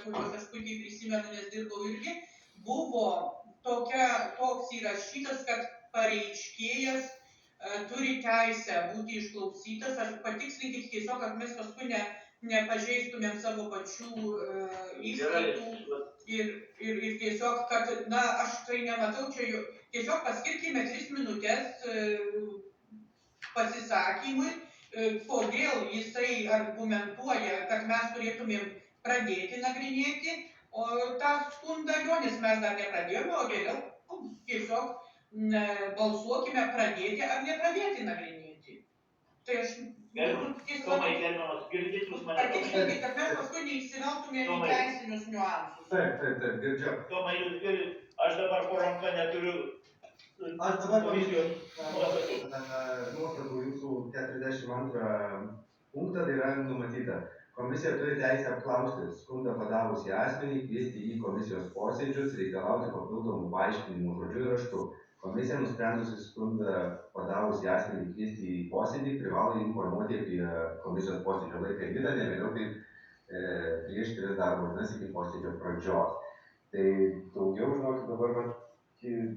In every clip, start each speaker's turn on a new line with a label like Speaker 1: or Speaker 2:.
Speaker 1: kuriuos aš puikiai prisimenu, nes dirbau irgi, buvo toks įrašytas, kad pareiškėjas turi teisę būti išklausytas. Aš patikslinkit tiesiog, kad mes paskui nepažeistumėm savo pačių įstatų ir tiesiog, kad, aš tai nematau čia, tiesiog paskirkime 3 minutės pasisakymui, kodėl jisai argumentuoja, kad mes turėtumėm pradėti nagrinėti, o tą skundą jo, nes mes dar nepradėjome, o vėliau tiesiog balsuokime pradėti ar nepradėti nagrinėti. Tai aš
Speaker 2: Tomai, gerbiamas, girdit jūs mane?
Speaker 1: Patikslinkit, kad mes paskui neįsiveltumėm į teisinius niuansus.
Speaker 3: Taip, girdžiu.
Speaker 2: Tomai, jūs girdit, aš dabar po ranka neturiu.
Speaker 3: Aš dabar nuostatų jūsų 42 punktą tai yra numatyta. Komisija turi teisę apklausti skundą padavusį asmenį, kviesti į komisijos posėdžius, reikalauti papildomų paaiškinimų žodžiu ir raštu. Komisija nusprendusi skundą padavusį asmenį kviesti į posėdį privalo informuoti apie komisijos posėdžio laiką ir kitą, ne vėliau kaip prieš 3 darbo dienas iki posėdžio pradžios. Tai daugiau, žinokit, dabar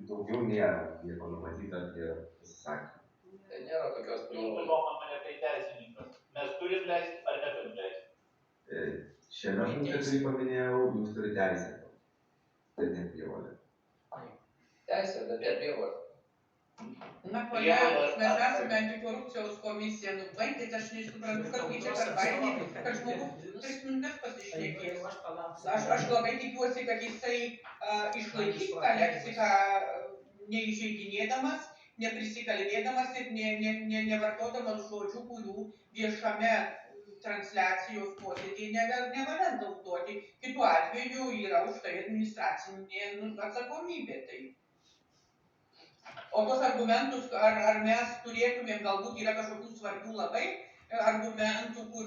Speaker 3: daugiau nėra nieko numatyta apie pasisakymą.
Speaker 4: Tai nėra tokios
Speaker 2: prievolės. Jūs mane tai teisininkas. Mes turim leisti ar neturim leisti?
Speaker 3: Šiame punkte, kurį paminėjau, jūs turite teisę. Tai ne prievolė.
Speaker 4: Teisė, bet ne prievolė.
Speaker 1: Kolegos, mes esame antikorupcijos komisija, baigit, aš nesuprantu, kad čia per baigį, kad žmogus 3 minutės pasišnekės. Aš labai tikiuosi, kad jisai išlaikys tą leksiką neįžeidinėdamas, neprisikalbėdamas ir nevartodamas žodžių, kurių viešame transliacijos posėdėje nevalia naudoti. Kitu atveju yra už tai administracinė atsakomybė. O tos argumentus, ar mes turėtumėm, galbūt yra kažkokių svarbių labai argumentų, kur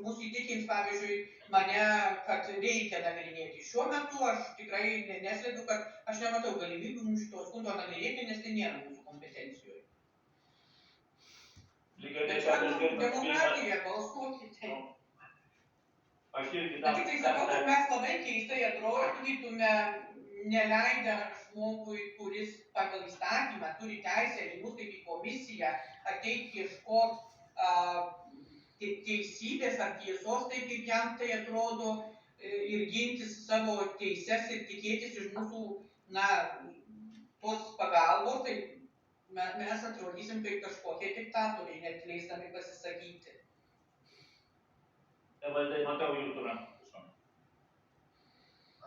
Speaker 1: mūsų įtikins, pavyzdžiui, mane, kad reikia nagrinėti. Šiuo metu aš tikrai neslepiu, kad aš nematau galimybių mums šito skundo nagrinėti, nes tai nėra mūsų kompetencijoje. Bet čia demokratija, balsuokite. Tik tai sakau, kad mes labai keistai atrodytume, neleidę žmogui, kuris pagal įstatymą turi teisę į mus kaip į komisiją ateiti ieškoti teisybės ar tiesos, taip kaip jam tai atrodo, ir gintis savo teises ir tikėtis iš mūsų, tos pagalbos, tai mes atrodysim kaip kažkokie diktatoriai, net leisdami pasisakyti.
Speaker 2: Evaldai, matau jūsų ranką.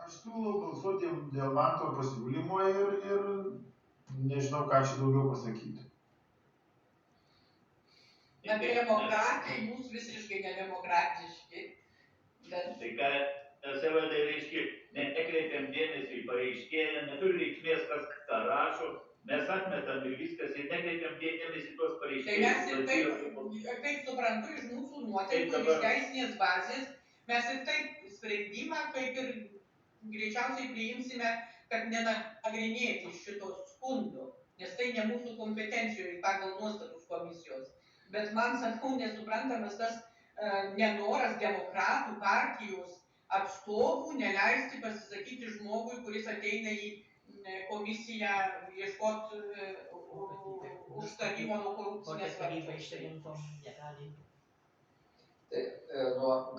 Speaker 5: Aš siūlau balsuoti dėl Manto pasiūlymo ir nežinau, ką čia daugiau pasakyti.
Speaker 1: Apie demokratiją, jūs visiškai nedemokratiški.
Speaker 2: Tai ką, Evaldai, reiškia, nekreipiam dėmesį į pareiškėją, neturi reikšmės, kas ką rašo, mes atmetam ir viskas ir nekreipiam dėmesį į tos pareiškėjus.
Speaker 1: Tai mes ir taip suprantu iš mūsų nuotaikų, iš teisinės bazės, mes ir taip sprendimą kaip ir greičiausiai priimsime, kad nenagrinėti šito skundo, nes tai ne mūsų kompetencijoje pagal nuostatus komisijos. Bet man, sakau, nesuprantamas tas nenoras demokratų partijos atstovų neleisti pasisakyti žmogui, kuris ateina į komisiją ieškoti užtarimo nuo korupcinės valdžios.
Speaker 4: Tai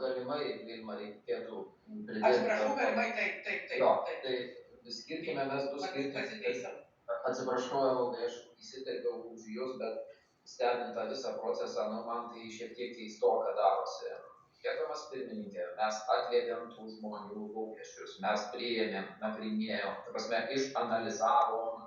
Speaker 4: galimai, Vilma, reikėtų pridėti.
Speaker 1: Aš prašau, galimai, taip.
Speaker 4: Jo, tai skirkime mes du skirkime. Atsiprašau, Evaldai, aš įsiterpiau už jūs, bet stebint tą visą procesą, man tai šiek tiek keistoka darosi. Gerbiamas pirmininkė, mes atliepėm tų žmonių lūkesčius, mes priėmėm, nagrinėjom, ta prasme, išanalizavom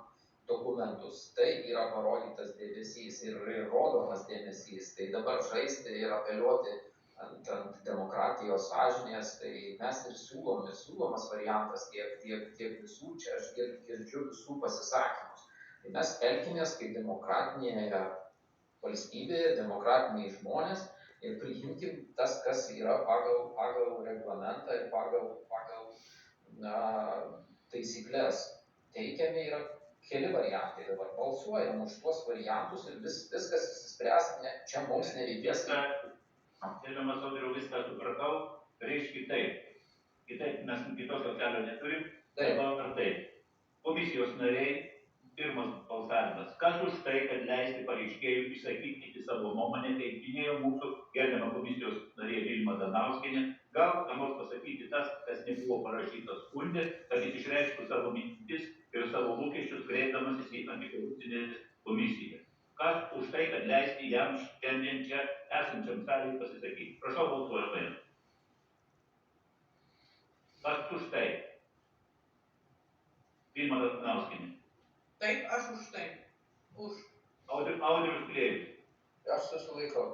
Speaker 4: dokumentus. Tai yra parodytas dėmesys ir rodomas dėmesys. Tai dabar žaisti ir apeliuoti ant demokratijos sąžinės, tai mes ir siūlomas variantas tiek visų, čia aš girdžiu visų pasisakymus. Tai mes elkimės kaip demokratinėje valstybėje, demokratiniai žmonės ir priimkim tas, kas yra pagal reglamentą ir pagal taisyklės. Teikiami yra keli variantai, dabar balsuojam už tuos variantus ir viskas įsispręs, čia mums nereikės.
Speaker 2: Gerbiamas Audriau, viską supratau, reiškia taip. Kitaip mes kitokio kelio neturim.
Speaker 4: Taip.
Speaker 2: Dabar taip. Komisijos nariai, pirmas balsavimas. Kas už tai, kad leisti pareiškėjų išsakyti savo nuomonę, kaip minėjo mūsų gerbiama komisijos narė Vilma Danauskienė, gal ką nors pasakyti tas, kas nebuvo parašytas skundė, kad jis išreišktų savo mintis ir savo lūkesčius kreipdamasis į antikorupcinę komisiją. Kas už tai, kad leisti jam šiandien čia esančiam salėje pasisakyti. Prašau balsuojame. Kas už tai? Vilma Danauskienė.
Speaker 1: Taip, aš už tai. Už.
Speaker 2: Audrius Klėjus.
Speaker 4: Aš susilaikau.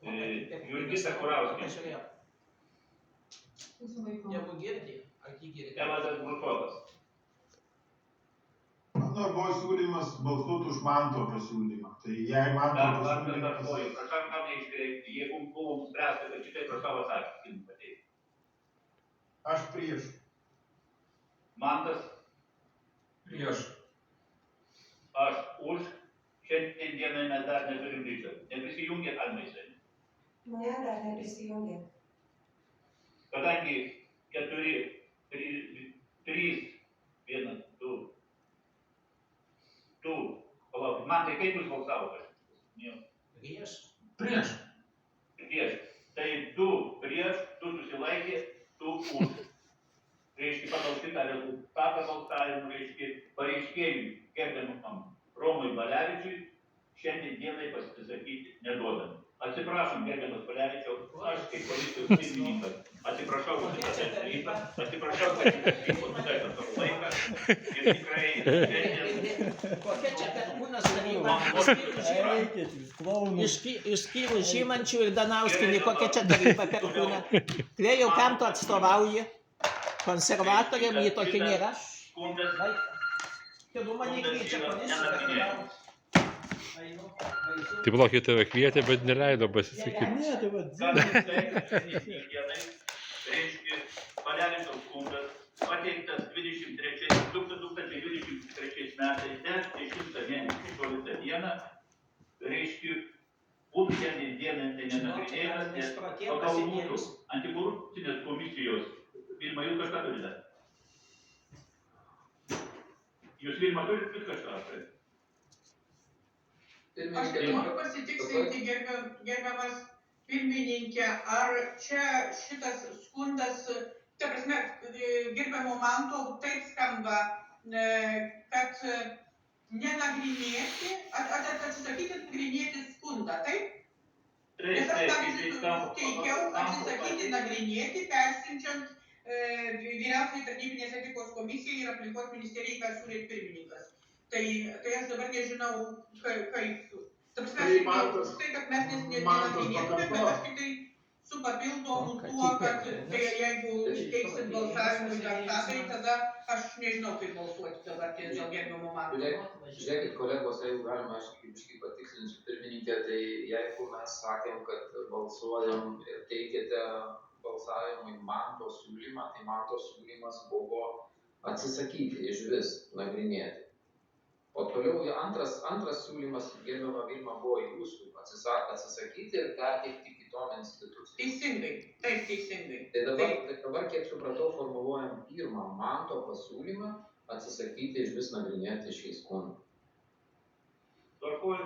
Speaker 2: Jurgita Kurauskienė.
Speaker 6: Jeigu girdi, ar jį girdi?
Speaker 2: Evaldas Brusokas.
Speaker 5: Mano buvo siūlymas balsuoti už Manto pasiūlymą. Tai jei Manto pasiūlymas...
Speaker 2: Prašau, kam neiškreipti. Jeigu buvo spręsta, kad šitai prašau atsakymą pateikti.
Speaker 5: Aš prieš.
Speaker 2: Mantas.
Speaker 7: Prieš.
Speaker 2: Aš už. Šiandien dienai mes dar neturim ryšio. Neprisijungė Almaisai.
Speaker 8: Ne, dar neprisijungė.
Speaker 2: Kadangi 4, 3, 1, 2. Palaukit, man tai kaip jūs balsavote?
Speaker 6: Prieš.
Speaker 7: Prieš.
Speaker 2: Prieš. Tai 2 prieš, 2 susilaikė, 2 už. Reiškia, pagal šitą rezultatą balsavimą, reiškia, pareiškėjui gerbiamam Romui Balevičiui šiandien dienai pasisakyti neduodami. Atsiprašom, gerbiamas Balevičiau, aš kaip komisijos pirmininkas atsiprašau už šitą dalyką, atsiprašau, kad šitas vyko nutaikant savo laiką ir tikrai šiandien...
Speaker 6: Kokia čia perkūnas taryba? Išskyrus Žymančių ir Danauskienį, kokia čia taryba perkūna? Klėjau, kam tu atstovauji? Konservatoriam jį tokį nėra? Tegu mane kviečia komisija.
Speaker 9: Tai palauk, tave kvietė, bet neleido pasisakyti.
Speaker 6: Ne, tai va,
Speaker 2: reiškia, Balevičiaus skundas pateiktas 2023 metais, 10 mėnesį 16 dieną, reiškia, būtų šiandien dienai tai nenagrinėjimas, nes pagal mūsų antikorupcinės komisijos, Vilma, jūs kažką turite? Jūs, Vilma, turite kažką?
Speaker 1: Aš tik noriu pasitikslinti, gerbiamas pirmininkė, ar čia šitas skundas, ta prasme, gerbiamo Manto taip skamba, kad nenagrinėti, atsisakyti nagrinėti skundą, taip? Nes aš pavyzdžiui teikiau atsisakyti nagrinėti, persiunčiant vyriausiai tarnybinės etikos komisijai ir aplinkos ministerijai, ką siūlė pirmininkas. Tai aš dabar nežinau, kaip. Ta prasme, aš už tai, kad mes nenagrinėtume, bet aš tik tai su papildomu tuo, kad jeigu teiksit balsavimui dar tą, tai tada aš nežinau, kaip balsuoti dabar dėl gerbiamo Manto.
Speaker 4: Žiūrėkit, kolegos, jeigu galima, aš biškį patikslinsiu pirmininkę, tai jeigu mes sakėm, kad balsuojam ir teikėte balsavimui Manto siūlymą, tai Manto siūlymas buvo atsisakyti iš vis nagrinėti. O toliau antras siūlymas, gerbiama Vilma, buvo jūsų atsisakyti ir perteikti kitom institucijom.
Speaker 1: Teisingai, taip teisingai.
Speaker 4: Tai dabar, kiek supratau, formuluojam pirmą Manto pasiūlymą atsisakyti iš vis nagrinėti šį skundą.
Speaker 2: Tvarkoj.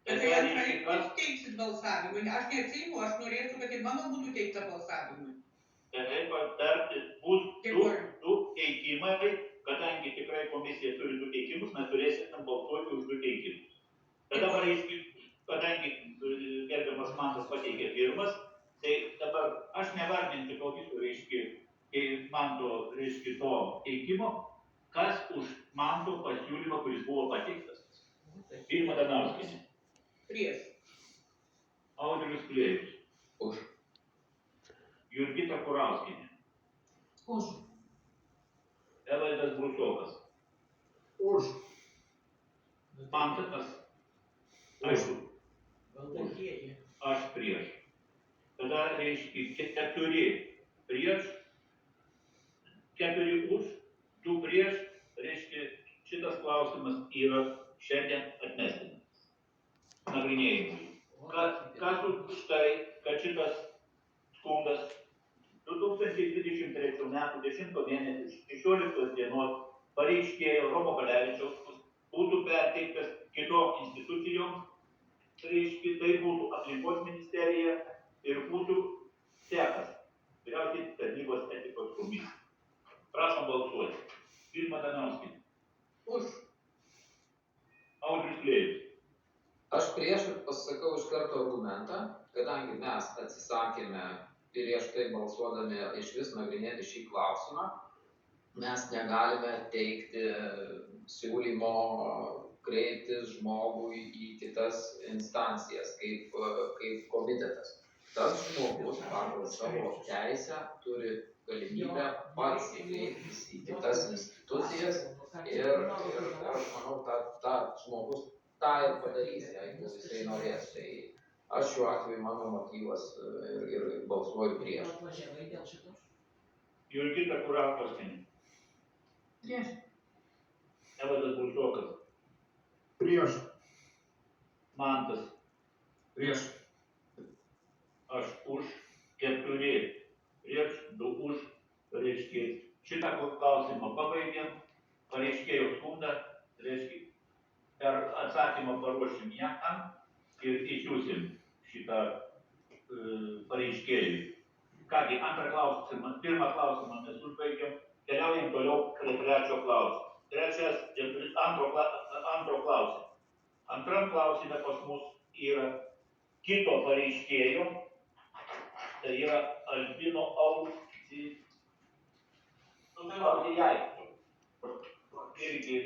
Speaker 1: Tai antrai, jūs teiksit balsavimui. Aš neatsiimu, aš norėsiu, kad ir mano būtų teikta balsavimui.
Speaker 2: Taip pat dar bus du teikimai, kadangi tikrai komisija turi 2 teikimus, mes turėsime balsuoti už 2 teikimus. Tada pareiškiu, kadangi gerbiamas Mantas pateikė pirmas, tai dabar aš nevardinti to viso Manto to teikimo, kas už Manto pasiūlymą, kuris buvo pateiktas. Vilma Danauskienė.
Speaker 1: Prieš.
Speaker 2: Audrius Klėjus.
Speaker 4: Už.
Speaker 2: Jurgita Kurauskienė.
Speaker 6: Už.
Speaker 2: Evaldas Brusokas.
Speaker 5: Už.
Speaker 2: Mantas. Aišku.
Speaker 6: Valdantieji.
Speaker 2: Aš prieš. Tada reiškia 4 prieš, 4 už, 2 prieš, reiškia šitas klausimas yra šiandien atmestinas. Nagrinėjimui. Kas už tai, kad šitas skundas 2020 metų 10 mėnesio 16 dienos pareiškėjo Romo Kalevičiaus būtų perteiktas kitom institucijom, reiškia, tai būtų aplinkos ministerija ir būtų sekas, vyriausiai tarnybos etikos komisija. Prašom balsuoti. Vilma Danauskienė.
Speaker 1: Už.
Speaker 2: Audrius Klėjus.
Speaker 4: Aš prieš pasakau iš karto argumentą, kadangi mes atsisakėme prieš tai balsuodami iš vis nagrinėti šį klausimą, mes negalime teikti siūlymo kreiptis žmogui į kitas instancijas kaip komitetas. Tas žmogus pagal savo teisę turi galimybę pats kreiptis į kitas institucijas ir aš manau, tą žmogus tą ir padarys, jeigu jisai norės. Tai aš šiuo atveju mano motyvas ir balsuoju prieš.
Speaker 2: Jurgita Kurakovskienė.
Speaker 1: Prieš.
Speaker 2: Evaldas Bursokas.
Speaker 5: Prieš.
Speaker 2: Mantas.
Speaker 7: Prieš.
Speaker 2: Aš už 4. Prieš 2 už. Reiškia, šitą klausimą pabaigėm. Pareiškėjo skundą. Reiškia, per atsakymą paruošim jam ir išsiųsim šitą pareiškėjui. Kągi, pirmą klausimą mes užbaigėm. Keliaujam toliau prie trečio klausimo. Antro klausimo. Antram klausime pas mus yra kito pareiškėjo, tai yra Albino Auksijai. Irgi